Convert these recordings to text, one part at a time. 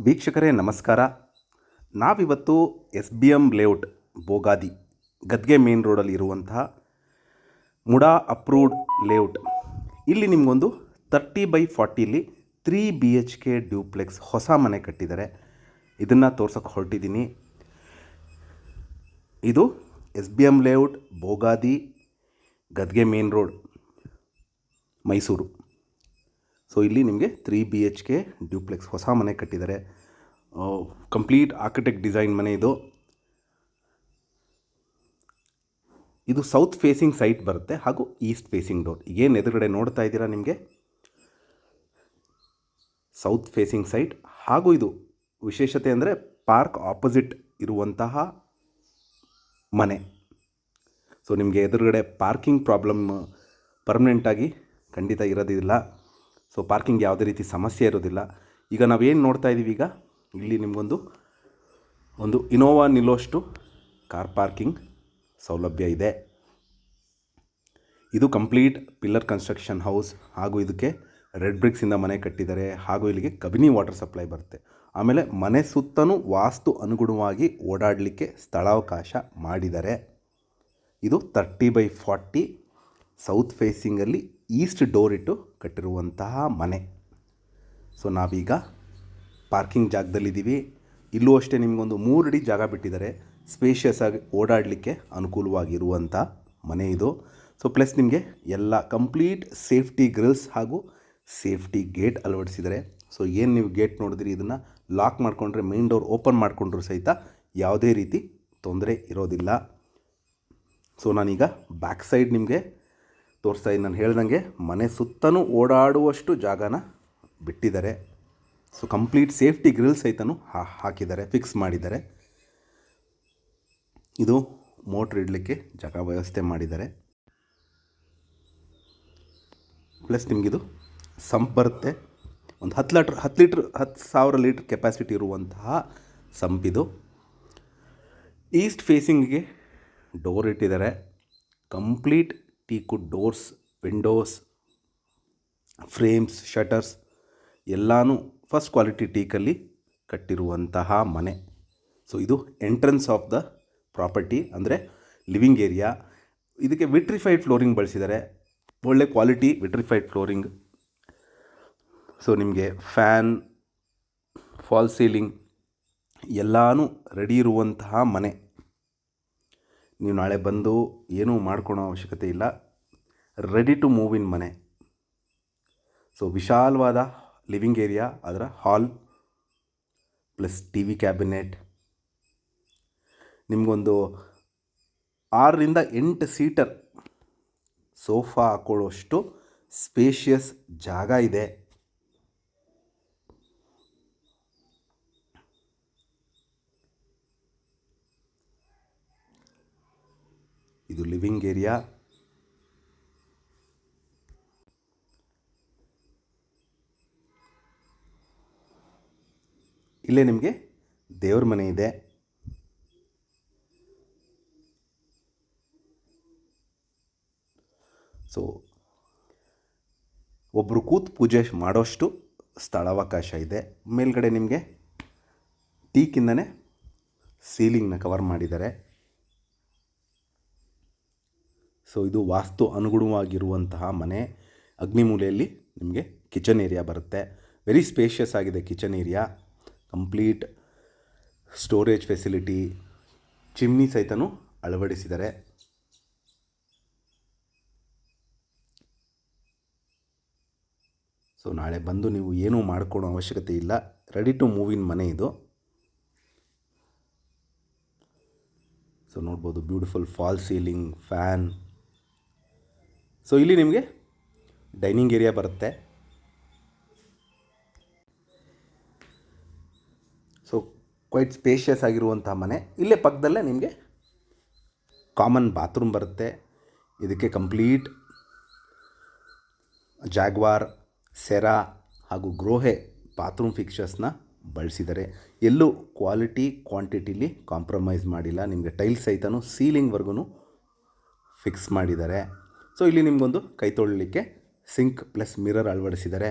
ವೀಕ್ಷಕರೇ ನಮಸ್ಕಾರ. ನಾವಿವತ್ತು SBM layout Bogadi Gadge main ರೋಡಲ್ಲಿ ಇರುವಂತಹ ಮುಡಾ ಅಪ್ರೂವ್ಡ್ ಲೇಔಟ್ ಇಲ್ಲಿ ನಿಮಗೊಂದು 30/40ಲಿ 3 BHK ಡ್ಯೂಪ್ಲೆಕ್ಸ್ ಹೊಸ ಮನೆ ಕಟ್ಟಿದ್ದಾರೆ. ಇದನ್ನು ತೋರ್ಸೋಕ್ಕೆ ಹೊರಟಿದ್ದೀನಿ. ಇದು SBM layout Bogadi Gadge main road Mysuru. So ಇಲ್ಲಿ ನಿಮಗೆ 3 BHK ಡ್ಯೂಪ್ಲೆಕ್ಸ್ ಹೊಸ ಮನೆ ಕಟ್ಟಿದ್ದಾರೆ. ಕಂಪ್ಲೀಟ್ ಆರ್ಕಿಟೆಕ್ಟ್ ಡಿಸೈನ್ ಮನೆ ಇದು. ಇದು ಸೌತ್ ಫೇಸಿಂಗ್ ಸೈಟ್ ಬರುತ್ತೆ ಹಾಗೂ ಈಸ್ಟ್ ಫೇಸಿಂಗ್ ಡೋರ್. ಏನು ಎದುರುಗಡೆ ನೋಡ್ತಾ ಇದ್ದೀರಾ ನಿಮಗೆ ಸೌತ್ ಫೇಸಿಂಗ್ ಸೈಟ್. ಹಾಗೂ ಇದು ವಿಶೇಷತೆ ಅಂದರೆ ಪಾರ್ಕ್ ಆಪೋಸಿಟ್ ಇರುವಂತಹ ಮನೆ. ಸೊ ನಿಮಗೆ ಎದುರುಗಡೆ ಪಾರ್ಕಿಂಗ್ ಪ್ರಾಬ್ಲಮ್ ಪರ್ಮನೆಂಟಾಗಿ ಖಂಡಿತ ಇರೋದಿಲ್ಲ. ಸೊ ಪಾರ್ಕಿಂಗ್ ಯಾವುದೇ ರೀತಿ ಸಮಸ್ಯೆ ಇರೋದಿಲ್ಲ. ಈಗ ನಾವೇನು ನೋಡ್ತಾ ಇದ್ದೀವಿ, ಈಗ ಇಲ್ಲಿ ನಿಮಗೊಂದು ಇನೋವಾ ನಿಲ್ಲೋಷ್ಟು ಕಾರ್ ಪಾರ್ಕಿಂಗ್ ಸೌಲಭ್ಯ ಇದೆ. ಇದು ಕಂಪ್ಲೀಟ್ ಪಿಲ್ಲರ್ ಕನ್ಸ್ಟ್ರಕ್ಷನ್ ಹೌಸ್ ಹಾಗೂ ಇದಕ್ಕೆ ರೆಡ್ ಬ್ರಿಕ್ಸಿಂದ ಮನೆ ಕಟ್ಟಿದ್ದಾರೆ. ಹಾಗೂ ಇಲ್ಲಿಗೆ ಕಬಿನಿ ವಾಟರ್ ಸಪ್ಲೈ ಬರುತ್ತೆ. ಆಮೇಲೆ ಮನೆ ಸುತ್ತಲೂ ವಾಸ್ತು ಅನುಗುಣವಾಗಿ ಓಡಾಡಲಿಕ್ಕೆ ಸ್ಥಳಾವಕಾಶ ಮಾಡಿದ್ದಾರೆ. ಇದು 30/40 ಸೌತ್ ಫೇಸಿಂಗಲ್ಲಿ ಈಸ್ಟ್ ಡೋರ್ ಇಟ್ಟು ಕಟ್ಟಿರುವಂತಹ ಮನೆ. ಸೊ ನಾವೀಗ ಪಾರ್ಕಿಂಗ್ ಜಾಗದಲ್ಲಿದ್ದೀವಿ. ಇಲ್ಲೂ ಅಷ್ಟೇ ನಿಮಗೊಂದು 3 ಅಡಿ ಜಾಗ ಬಿಟ್ಟಿದ್ದಾರೆ. ಸ್ಪೇಷಿಯಸ್ ಆಗಿ ಓಡಾಡಲಿಕ್ಕೆ ಅನುಕೂಲವಾಗಿರುವಂಥ ಮನೆ ಇದು. ಸೊ ಪ್ಲಸ್ ನಿಮಗೆ ಎಲ್ಲ ಕಂಪ್ಲೀಟ್ ಸೇಫ್ಟಿ ಗ್ರಿಲ್ಸ್ ಹಾಗೂ ಸೇಫ್ಟಿ ಗೇಟ್ ಅಳವಡಿಸಿದ್ದಾರೆ. ಸೊ ಏನು ನೀವು ಗೇಟ್ ನೋಡಿದ್ರಿ, ಇದನ್ನು ಲಾಕ್ ಮಾಡಿಕೊಂಡ್ರೆ ಮೇನ್ ಡೋರ್ ಓಪನ್ ಮಾಡಿಕೊಂಡ್ರೂ ಸಹಿತ ಯಾವುದೇ ರೀತಿ ತೊಂದರೆ ಇರೋದಿಲ್ಲ. ಸೊ ನಾನೀಗ ಬ್ಯಾಕ್ ಸೈಡ್ ನಿಮಗೆ ತೋರಿಸ್ತಾ ಇದ್ದೀನಿ. ನಾನು ಹೇಳ್ದಂಗೆ ಮನೆ ಸುತ್ತಲೂ ಓಡಾಡುವಷ್ಟು ಜಾಗನ ಬಿಟ್ಟಿದ್ದಾರೆ. ಸೊ ಕಂಪ್ಲೀಟ್ ಸೇಫ್ಟಿ ಗ್ರಿಲ್ ಸಹಿತನೂ ಹಾಕಿದ್ದಾರೆ, ಫಿಕ್ಸ್ ಮಾಡಿದ್ದಾರೆ. ಇದು ಮೋಟ್ರ್ ಇಡಲಿಕ್ಕೆ ಜಾಗ ವ್ಯವಸ್ಥೆ ಮಾಡಿದ್ದಾರೆ. ಪ್ಲಸ್ ನಿಮಗಿದು ಸಂಪ್ ಬರುತ್ತೆ. ಒಂದು 10,000 ಲೀಟ್ರ್ ಕೆಪಾಸಿಟಿ ಇರುವಂತಹ ಸಂಪಿದು. ಈಸ್ಟ್ ಫೇಸಿಂಗಿಗೆ ಡೋರ್ ಇಟ್ಟಿದ್ದಾರೆ. Complete ಟೀಕುಡ್ doors, Windows, frames, shutters ಎಲ್ಲನೂ ಫಸ್ಟ್ ಕ್ವಾಲಿಟಿ ಟೀಕಲ್ಲಿ ಕಟ್ಟಿರುವಂತಹ ಮನೆ. ಸೊ ಇದು ಎಂಟ್ರೆನ್ಸ್ ಆಫ್ ದ ಪ್ರಾಪರ್ಟಿ, ಅಂದರೆ ಲಿವಿಂಗ್ ಏರಿಯಾ. ಇದಕ್ಕೆ ವಿಟ್ರಿಫೈಡ್ ಫ್ಲೋರಿಂಗ್ ಬಳಸಿದ್ದಾರೆ, ಒಳ್ಳೆ ಕ್ವಾಲಿಟಿ ವಿಟ್ರಿಫೈಡ್ ಫ್ಲೋರಿಂಗ್. ಸೊ ನಿಮಗೆ ಫ್ಯಾನ್, ಫಾಲ್ ಸೀಲಿಂಗ್ ಎಲ್ಲನೂ ರೆಡಿ ಇರುವಂತಹ ಮನೆ. ನೀವು ನಾಳೆ ಬಂದು ಏನೂ ಮಾಡ್ಕೊಳೋ ಅವಶ್ಯಕತೆ ಇಲ್ಲ, ರೆಡಿ ಟು ಮೂವ್ ಇನ್ ಮನೆ. ಸೊ ವಿಶಾಲವಾದ ಲಿವಿಂಗ್ ಏರಿಯಾ, ಅದರ ಹಾಲ್ ಪ್ಲಸ್ TV ಕ್ಯಾಬಿನೆಟ್. ನಿಮಗೊಂದು 6ರಿಂದ 8 ಸೀಟರ್ ಸೋಫಾ ಹಾಕೊಳ್ಳೋಷ್ಟು ಸ್ಪೇಷಿಯಸ್ ಜಾಗ ಇದೆ. ಇದು ಲಿವಿಂಗ್ ಏರಿಯಾ. ಇಲ್ಲೇ ನಿಮಗೆ ದೇವ್ರ ಮನೆ ಇದೆ. ಸೊ ಒಬ್ಬರು ಕೂತು ಪೂಜೆ ಮಾಡೋಷ್ಟು ಸ್ಥಳಾವಕಾಶ ಇದೆ. ಮೇಲ್ಗಡೆ ನಿಮಗೆ ಟೀಕಿಂದನೇ ಸೀಲಿಂಗ್ನ ಕವರ್ ಮಾಡಿದ್ದಾರೆ. ಸೊ ಇದು ವಾಸ್ತು ಅನುಗುಣವಾಗಿರುವಂತಹ ಮನೆ. ಅಗ್ನಿಮೂಲೆಯಲ್ಲಿ ನಿಮಗೆ ಕಿಚನ್ ಏರಿಯಾ ಬರುತ್ತೆ. ವೆರಿ ಸ್ಪೇಷಿಯಸ್ ಆಗಿದೆ kitchen area. Complete storage facility, chimney ಸಹಿತನೂ ಅಳವಡಿಸಿದ್ದಾರೆ. ಸೊ ನಾಳೆ ಬಂದು ನೀವು ಏನೂ ಮಾಡ್ಕೊಳ್ಳೋ ಅವಶ್ಯಕತೆ ಇಲ್ಲ, ರೆಡಿ ಟು ಮೂವ್ ಇನ್ ಮನೆ ಇದು. ಸೊ ನೋಡ್ಬೋದು beautiful fall ceiling, fan. So ಇಲ್ಲಿ ನಿಮಗೆ ಡೈನಿಂಗ್ ಏರಿಯಾ ಬರುತ್ತೆ. ಸೊ ಕ್ವೈಟ್ ಸ್ಪೇಷಿಯಸ್ ಆಗಿರುವಂಥ ಮನೆ. ಇಲ್ಲೇ ಪಕ್ಕದಲ್ಲೇ ನಿಮಗೆ ಕಾಮನ್ ಬಾತ್ರೂಮ್ ಬರುತ್ತೆ. ಇದಕ್ಕೆ ಕಂಪ್ಲೀಟ್ ಜಾಗ್ವಾರ್, ಸೆರಾ ಹಾಗೂ ಗ್ರೋಹೆ ಬಾತ್ರೂಮ್ ಫಿಕ್ಚರ್ಸ್ನ ಬಳಸಿದ್ದಾರೆ. ಎಲ್ಲೂ ಕ್ವಾಲಿಟಿ ಕ್ವಾಂಟಿಟಿಲಿ ಕಾಂಪ್ರಮೈಸ್ ಮಾಡಿಲ್ಲ. ನಿಮಗೆ ಟೈಲ್ಸ್ ಸಹಿತನೂ ಸೀಲಿಂಗ್ವರೆಗೂ ಫಿಕ್ಸ್ ಮಾಡಿದ್ದಾರೆ. ಸೊ ಇಲ್ಲಿ ನಿಮಗೊಂದು ಕೈ ತೊಳಲಿಕ್ಕೆ ಸಿಂಕ್ ಪ್ಲಸ್ ಮಿರರ್ ಅಳವಡಿಸಿದ್ದಾರೆ.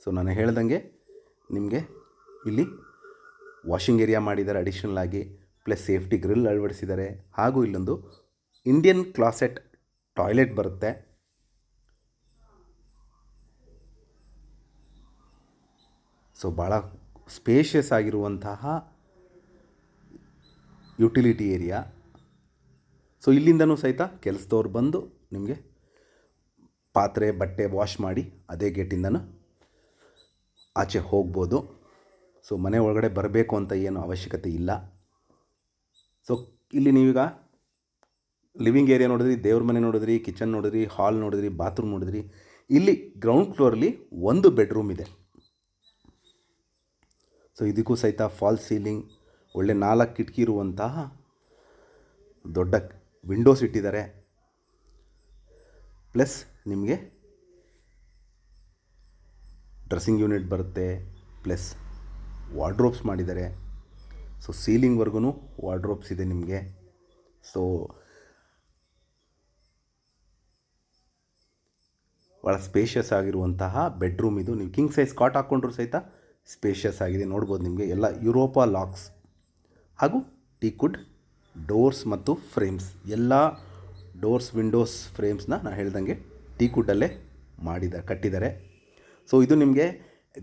ಸೊ ನಾನು ಹೇಳ್ದಂಗೆ ನಿಮಗೆ ಇಲ್ಲಿ ವಾಷಿಂಗ್ ಏರಿಯಾ ಮಾಡಿದ್ದಾರೆ ಅಡಿಷ್ನಲ್ ಆಗಿ, ಪ್ಲಸ್ ಸೇಫ್ಟಿ ಗ್ರಿಲ್ ಅಳವಡಿಸಿದ್ದಾರೆ. ಹಾಗೂ ಇಲ್ಲೊಂದು ಇಂಡಿಯನ್ ಕ್ಲಾಸೆಟ್ ಟಾಯ್ಲೆಟ್ ಬರುತ್ತೆ. ಸೊ ಭಾಳ ಸ್ಪೇಷಿಯಸ್ ಆಗಿರುವಂತಹ ಯುಟಿಲಿಟಿ ಏರಿಯಾ. ಸೊ ಇಲ್ಲಿಂದನೂ ಸಹಿತ ಕೆಲಸದವ್ರು ಬಂದು ನಿಮಗೆ ಪಾತ್ರೆ ಬಟ್ಟೆ ವಾಶ್ ಮಾಡಿ ಅದೇ ಗೇಟಿಂದನೂ ಆಚೆ ಹೋಗ್ಬೋದು. ಸೊ ಮನೆ ಒಳಗಡೆ ಬರಬೇಕು ಅಂತ ಏನು ಅವಶ್ಯಕತೆ ಇಲ್ಲ. ಸೊ ಇಲ್ಲಿ ನೀವೀಗ ಲಿವಿಂಗ್ ಏರಿಯಾ ನೋಡಿದ್ರಿ, ದೇವ್ರ ಮನೆ ನೋಡಿದ್ರಿ, ಕಿಚನ್ ನೋಡಿದ್ರಿ, ಹಾಲ್ ನೋಡಿದ್ರಿ, ಬಾತ್ರೂಮ್ ನೋಡಿದ್ರಿ. ಇಲ್ಲಿ ಗ್ರೌಂಡ್ ಫ್ಲೋರಲ್ಲಿ ಒಂದು ಬೆಡ್ರೂಮ್ ಇದೆ. ಸೊ ಇದಕ್ಕೂ ಸಹಿತ ಫಾಲ್ಸ್ ಸೀಲಿಂಗ್, ಒಳ್ಳೆ 4 ಕಿಟಕಿ ಇರುವಂತಹ ದೊಡ್ಡ ವಿಂಡೋಸ್ ಇಟ್ಟಿದ್ದಾರೆ. ಪ್ಲಸ್ ನಿಮಗೆ ಡ್ರೆಸ್ಸಿಂಗ್ ಯೂನಿಟ್ ಬರುತ್ತೆ, ಪ್ಲಸ್ ವಾರ್ಡ್ರೋಬ್ಸ್ ಮಾಡಿದ್ದಾರೆ. ಸೊ ಸೀಲಿಂಗ್ವರೆಗೂ ವಾರ್ಡ್ರೋಬ್ಸ್ ಇದೆ ನಿಮಗೆ. ಸೊ ಭಾಳ ಸ್ಪೇಷಿಯಸ್ ಆಗಿರುವಂತಹ ಬೆಡ್ರೂಮ್ ಇದು. ನೀವು ಕಿಂಗ್ ಸೈಜ್ ಕಾಟ್ ಹಾಕ್ಕೊಂಡ್ರೂ ಸಹಿತ ಸ್ಪೇಷಿಯಸ್ ಆಗಿದೆ. ನೋಡ್ಬೋದು ನಿಮಗೆ ಎಲ್ಲ ಯುರೋಪಾ ಲಾಕ್ಸ್ ಹಾಗೂ ಟೀಕ್ವುಡ್ ಡೋರ್ಸ್ ಮತ್ತು ಫ್ರೇಮ್ಸ್. ಎಲ್ಲ ಡೋರ್ಸ್ ವಿಂಡೋಸ್ ಫ್ರೇಮ್ಸ್ನ ನಾನು ಹೇಳ್ದಂಗೆ ಟೀಕ್ವುಡ್ಡಲ್ಲೇ ಕಟ್ಟಿದ್ದಾರೆ. ಸೊ ಇದು ನಿಮಗೆ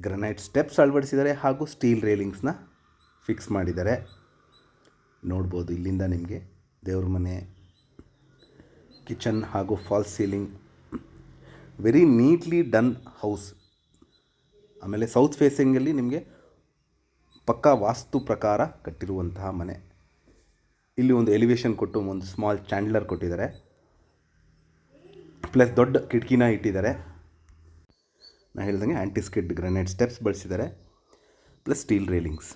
ಗ್ರನೈಟ್ ಸ್ಟೆಪ್ಸ್ ಅಳವಡಿಸಿದ್ದಾರೆ ಹಾಗೂ ಸ್ಟೀಲ್ ರೇಲಿಂಗ್ಸ್ನ ಫಿಕ್ಸ್ ಮಾಡಿದ್ದಾರೆ. ನೋಡ್ಬೋದು ಇಲ್ಲಿಂದ ನಿಮಗೆ ದೇವ್ರ ಮನೆ, ಕಿಚನ್ ಹಾಗೂ falls ceiling, very neatly done house. ಆಮೇಲೆ ಸೌತ್ ಫೇಸಿಂಗಲ್ಲಿ ನಿಮಗೆ ಪಕ್ಕಾ ವಾಸ್ತು ಪ್ರಕಾರ ಕಟ್ಟಿರುವಂತಹ ಮನೆ. ಇಲ್ಲಿ ಒಂದು ಎಲಿವೇಶನ್ ಕೊಟ್ಟು ಒಂದು ಸ್ಮಾಲ್ ಚಾಂಡ್ಲರ್ ಕೊಟ್ಟಿದ್ದಾರೆ, ಪ್ಲಸ್ ದೊಡ್ಡ ಕಿಟಕಿನ ಇಟ್ಟಿದ್ದಾರೆ. ನಾನು ಹೇಳ್ದಂಗೆ ಆ್ಯಂಟಿ ಸ್ಕಿಡ್ ಗ್ರನೈಟ್ ಸ್ಟೆಪ್ಸ್ ಬಳಸಿದ್ದಾರೆ, ಪ್ಲಸ್ ಸ್ಟೀಲ್ ರೇಲಿಂಗ್ಸ್.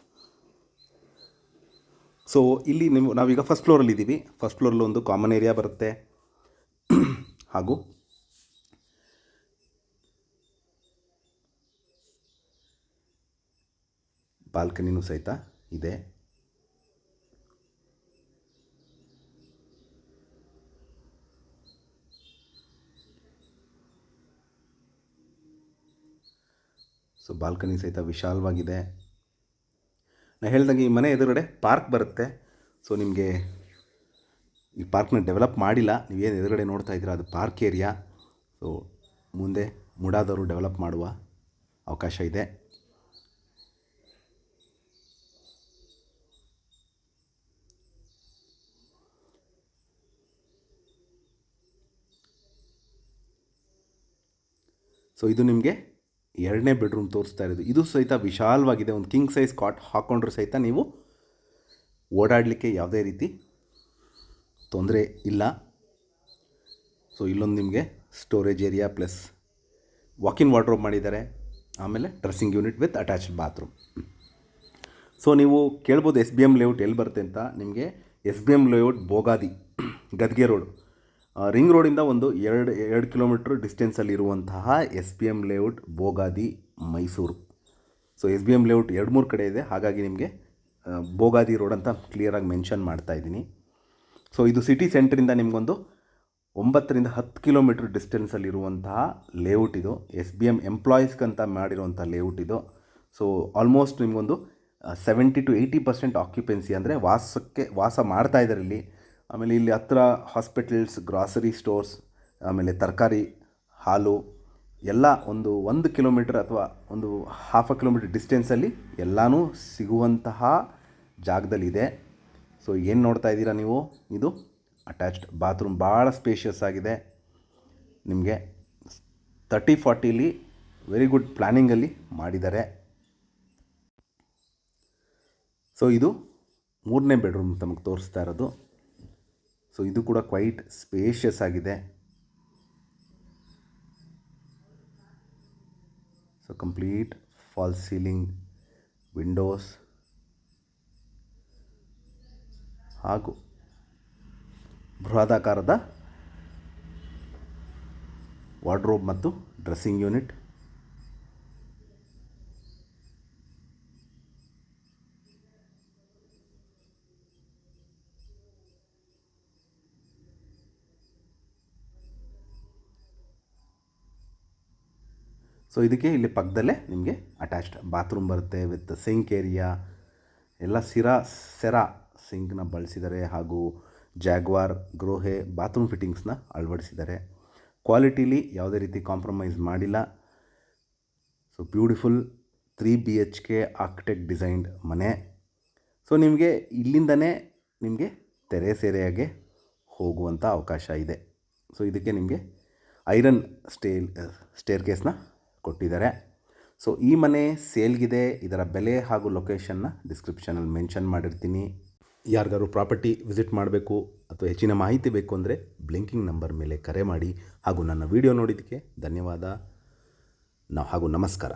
ಸೊ ಇಲ್ಲಿ ನಾವೀಗ ಫಸ್ಟ್ ಫ್ಲೋರಲ್ಲಿ ಇದ್ದೀವಿ. ಫಸ್ಟ್ ಫ್ಲೋರಲ್ಲಿ ಒಂದು ಕಾಮನ್ ಏರಿಯಾ ಬರುತ್ತೆ ಹಾಗೂ ಬಾಲ್ಕನಿನೂ ಸಹಿತ ಇದೆ. ಸೊ ಬಾಲ್ಕನಿ ಸಹಿತ ವಿಶಾಲವಾಗಿದೆ. ನಾನು ಹೇಳ್ದಂಗೆ ಈ ಮನೆ ಎದುರುಗಡೆ ಪಾರ್ಕ್ ಬರುತ್ತೆ. ಸೊ ನಿಮಗೆ ಈ ಪಾರ್ಕ್ನ ಡೆವಲಪ್ ಮಾಡಿಲ್ಲ, ನೀವೇನು ಎದುರುಗಡೆ ನೋಡ್ತಾ ಇದ್ದೀರಾ ಅದು ಪಾರ್ಕ್ ಏರಿಯಾ. ಸೊ ಮುಂದೆ ಮುಡಾದವರು ಡೆವಲಪ್ ಮಾಡುವ ಅವಕಾಶ ಇದೆ. ಸೊ ಇದು ನಿಮಗೆ 2ನೇ ಬೆಡ್ರೂಮ್ ತೋರಿಸ್ತಾ ಇರೋದು. ಇದು ಸಹಿತ ವಿಶಾಲವಾಗಿದೆ. ಒಂದು ಕಿಂಗ್ ಸೈಜ್ ಕಾಟ್ ಹಾಕ್ಕೊಂಡ್ರೂ ಸಹಿತ ನೀವು ಓಡಾಡಲಿಕ್ಕೆ ಯಾವುದೇ ರೀತಿ ತೊಂದರೆ ಇಲ್ಲ. ಸೊ ಇಲ್ಲೊಂದು ನಿಮಗೆ storage area plus walk in wardrobe ಮಾಡಿದ್ದಾರೆ. ಆಮೇಲೆ dressing unit with attached bathroom. So ನೀವು ಕೇಳ್ಬೋದು SBM ಲೇಔಟ್ ಎಲ್ಲಿ ಬರುತ್ತೆ ಅಂತ. ನಿಮಗೆ SBM layout Bogadi, Gadge road, ring ರೋಡಿಂದ ಒಂದು 2 ಕಿಲೋಮೀಟ್ರ್ ಡಿಸ್ಟೆನ್ಸಲ್ಲಿರುವಂತಹ SBM layout Bogadi, Mysuru. So SBM layout 2-3 ಕಡೆ ಇದೆ, ಹಾಗಾಗಿ ನಿಮಗೆ ಬೋಗಾದಿ ರೋಡ್ ಅಂತ ಕ್ಲಿಯರಾಗಿ ಮೆನ್ಷನ್ ಮಾಡ್ತಾ ಇದ್ದೀನಿ. ಸೊ ಇದು ಸಿಟಿ ಸೆಂಟ್ರಿಂದ ನಿಮಗೊಂದು 9ರಿಂದ 10 ಕಿಲೋಮೀಟ್ರ್ ಡಿಸ್ಟೆನ್ಸಲ್ಲಿರುವಂತಹ ಲೇಔಟ್ ಇದು. SBM ಎಂಪ್ಲಾಯೀಸ್ಗಂತ ಮಾಡಿರುವಂಥ ಲೇಔಟ್ ಇದು. ಸೊ ಆಲ್ಮೋಸ್ಟ್ ನಿಮಗೊಂದು 70 to 80% ಆಕ್ಯುಪೆನ್ಸಿ, ಅಂದರೆ ವಾಸ ಮಾಡ್ತಾ ಇದ್ದಾರೆ ಇಲ್ಲಿ. ಆಮೇಲೆ ಇಲ್ಲಿ ಹತ್ತಿರ ಹಾಸ್ಪಿಟಲ್ಸ್, ಗ್ರಾಸರಿ ಸ್ಟೋರ್ಸ್, ಆಮೇಲೆ ತರಕಾರಿ, ಹಾಲು ಎಲ್ಲ ಒಂದು ಕಿಲೋಮೀಟ್ರ್ ಅಥವಾ ಒಂದು ಹಾಫ್ ಅ ಕಿಲೋಮೀಟ್ರ್ ಡಿಸ್ಟೆನ್ಸಲ್ಲಿ ಎಲ್ಲನೂ ಸಿಗುವಂತಹ ಜಾಗದಲ್ಲಿದೆ. ಸೊ ಏನು ನೋಡ್ತಾ ಇದ್ದೀರಾ ನೀವು, ಇದು ಅಟ್ಯಾಚ್ಡ್ ಬಾತ್ರೂಮ್. ಭಾಳ ಸ್ಪೇಷಿಯಸ್ ಆಗಿದೆ. ನಿಮಗೆ 30-40ಲಿ ವೆರಿ ಗುಡ್ ಪ್ಲ್ಯಾನಿಂಗಲ್ಲಿ ಮಾಡಿದ್ದಾರೆ. ಸೊ ಇದು 3ನೇ ಬೆಡ್ರೂಮ್ ತಮಗೆ ತೋರಿಸ್ತಾ ಇರೋದು. ಸೊ ಇದು ಕೂಡ ಕ್ವೈಟ್ ಸ್ಪೇಷಿಯಸ್ ಆಗಿದೆ. So complete falls ceiling, Windows ಹಾಗೂ ಬೃಹದಾಕಾರದ ವಾರ್ಡ್ರೋಬ್ ಮತ್ತು ಡ್ರೆಸ್ಸಿಂಗ್ ಯೂನಿಟ್. ಸೊ ಇದಕ್ಕೆ ಇಲ್ಲಿ ಪಕ್ಕದಲ್ಲೇ ನಿಮಗೆ ಅಟ್ಯಾಚ್ಡ್ ಬಾತ್ರೂಮ್ ಬರುತ್ತೆ ವಿತ್ ಸಿಂಕ್ ಏರಿಯಾ ಎಲ್ಲ ಸೆರಾ ಸಿಂಕ್ನ ಬಳಸಿದ್ದಾರೆ ಹಾಗೂ ಜಾಗ್ವಾರ್ ಗ್ರೋಹೆ ಬಾತ್ರೂಮ್ ಫಿಟ್ಟಿಂಗ್ಸ್ನ ಅಳವಡಿಸಿದ್ದಾರೆ. ಕ್ವಾಲಿಟಿಲಿ ಯಾವುದೇ ರೀತಿ ಕಾಂಪ್ರಮೈಸ್ ಮಾಡಿಲ್ಲ. So beautiful 3 BHK architect designed ಮನೆ. ಸೊ ನಿಮಗೆ ಇಲ್ಲಿಂದನೇ ನಿಮಗೆ ತೆರೇಸ್ ಹೋಗುವಂಥ ಅವಕಾಶ ಇದೆ. ಸೊ ಇದಕ್ಕೆ ನಿಮಗೆ ಐರನ್ ಸ್ಟೇರ್ ಕೇಸ್ನ ಕೊಟ್ಟಿದ್ದಾರೆ. ಸೊ ಈ ಮನೆ ಸೇಲ್ಗಿದೆ. ಇದರ ಬೆಲೆ ಹಾಗೂ ಲೊಕೇಶನ್ನ ಡಿಸ್ಕ್ರಿಪ್ಷನಲ್ಲಿ ಮೆನ್ಷನ್ ಮಾಡಿರ್ತೀನಿ. ಯಾರಿಗಾದ್ರು ಪ್ರಾಪರ್ಟಿ ವಿಸಿಟ್ ಮಾಡಬೇಕು ಅಥವಾ ಹೆಚ್ಚಿನ ಮಾಹಿತಿ ಬೇಕು ಅಂದರೆ ಬ್ಲಿಂಕಿಂಗ್ ನಂಬರ್ ಮೇಲೆ ಕರೆ ಮಾಡಿ. ಹಾಗೂ ನನ್ನ ವಿಡಿಯೋ ನೋಡಿದ್ದಕ್ಕೆ ಧನ್ಯವಾದ ಹಾಗೂ ನಮಸ್ಕಾರ.